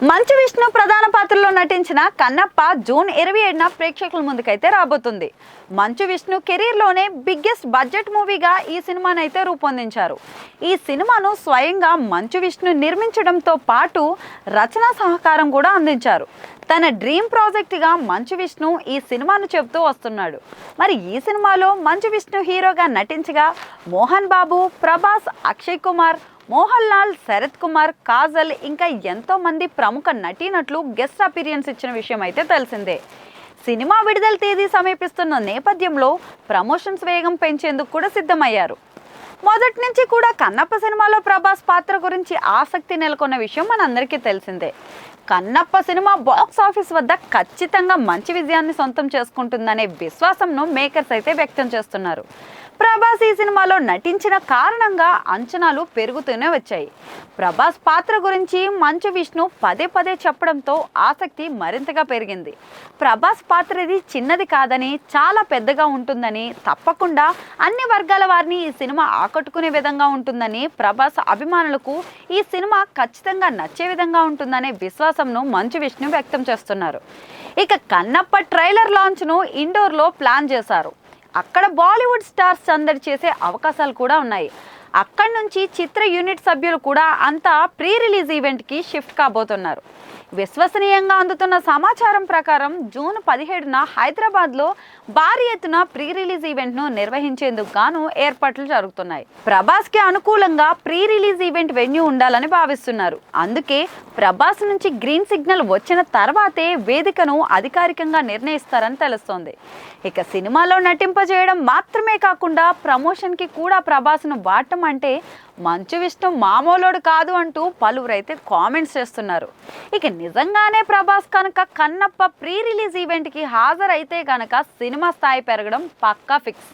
మంచు విష్ణు ప్రధాన పాత్రలో నటించిన కన్నప్ప జూన్ 27న ప్రేక్షకుల ముందుకైతే రాబోతుంది. మంచు విష్ణు కెరీర్లోనే బిగ్గెస్ట్ బడ్జెట్ మూవీగా ఈ సినిమాను అయితే రూపొందించారు. ఈ సినిమాను స్వయంగా మంచు విష్ణు నిర్మించడంతో పాటు రచనా సహకారం కూడా అందించారు. తన డ్రీమ్ ప్రాజెక్ట్గా మంచు విష్ణు ఈ సినిమాను చెబుతూ వస్తున్నాడు. మరి ఈ సినిమాలో మంచు విష్ణు హీరోగా నటించగా మోహన్ బాబు, ప్రభాస్, అక్షయ్ కుమార్, మోహన్ లాల్, శరత్ కుమార్, కాజల్ ఇంకా ఎంతో మంది ప్రముఖ నటీనటులు గెస్ట్ అపీరియన్స్ ఇచ్చిన విషయం అయితే తెలిసిందే. సినిమా విడుదల తేదీ సమీపిస్తున్న నేపథ్యంలో ప్రమోషన్స్ వేగం పెంచేందుకు కూడా సిద్ధమయ్యారు. మొదటి నుంచి కూడా కన్నప్ప సినిమాలో ప్రభాస్ పాత్ర గురించి ఆసక్తి నెలకొన్న విషయం మనందరికీ తెలిసిందే. కన్నప్ప సినిమా బాక్స్ ఆఫీస్ వద్ద ఖచ్చితంగా మంచి విజయాన్ని సొంతం చేసుకుంటుందనే విశ్వాసంను మేకర్స్ అయితే వ్యక్తం చేస్తున్నారు. ప్రభాస్ ఈ సినిమాలో నటించిన కారణంగా అంచనాలు పెరుగుతూనే వచ్చాయి. ప్రభాస్ పాత్ర గురించి మంచు విష్ణు పదే పదే చెప్పడంతో ఆసక్తి మరింతగా పెరిగింది. ప్రభాస్ పాత్ర ఇది చిన్నది కాదని, చాలా పెద్దగా ఉంటుందని, తప్పకుండా అన్ని వర్గాల వారిని ఈ సినిమా ఆకట్టుకునే విధంగా ఉంటుందని, ప్రభాస్ అభిమానులకు ఈ సినిమా ఖచ్చితంగా నచ్చే విధంగా ఉంటుందనే విశ్వాసంను మంచు విష్ణు వ్యక్తం చేస్తున్నారు. ఇక కన్నప్ప ట్రైలర్ లాంచ్ను ఇండోర్లో ప్లాన్ చేశారు. అక్కడ బాలీవుడ్ స్టార్స్ సందడి చేసే అవకాశాలు కూడా ఉన్నాయి. అక్కడి నుంచి చిత్ర యూనిట్ సభ్యులు కూడా అంతా ప్రీ రిలీజ్ ఈవెంట్కి షిఫ్ట్ కాబోతున్నారు. విశ్వసనీయంగా అందుతున్న సమాచారం ప్రకారం జూన్ 17న హైదరాబాద్లో భారీ ఎత్తున ప్రీ రిలీజ్ ఈవెంట్ను నిర్వహించేందుకు గాను ఏర్పాట్లు జరుగుతున్నాయి. ప్రభాస్కి అనుకూలంగా ప్రీ రిలీజ్ ఈవెంట్ వెన్యూ ఉండాలని భావిస్తున్నారు. అందుకే ప్రభాస్ నుంచి గ్రీన్ సిగ్నల్ వచ్చిన తర్వాతే వేదికను అధికారికంగా నిర్ణయిస్తారని తెలుస్తోంది. ఇక సినిమాలో నటింపజేయడం మాత్రమే కాకుండా ప్రమోషన్కి కూడా ప్రభాస్ను వాడటం అంటే మంచు విష్ణు మామూలుడు కాదు అంటూ పలువురైతే కామెంట్స్ చేస్తున్నారు. ఇక నిజంగానే ప్రభాస్ కనుక కన్నప్ప ప్రీ రిలీజ్ ఈవెంట్కి హాజరైతే కనుక సినిమా స్థాయి పెరగడం పక్కా ఫిక్స్.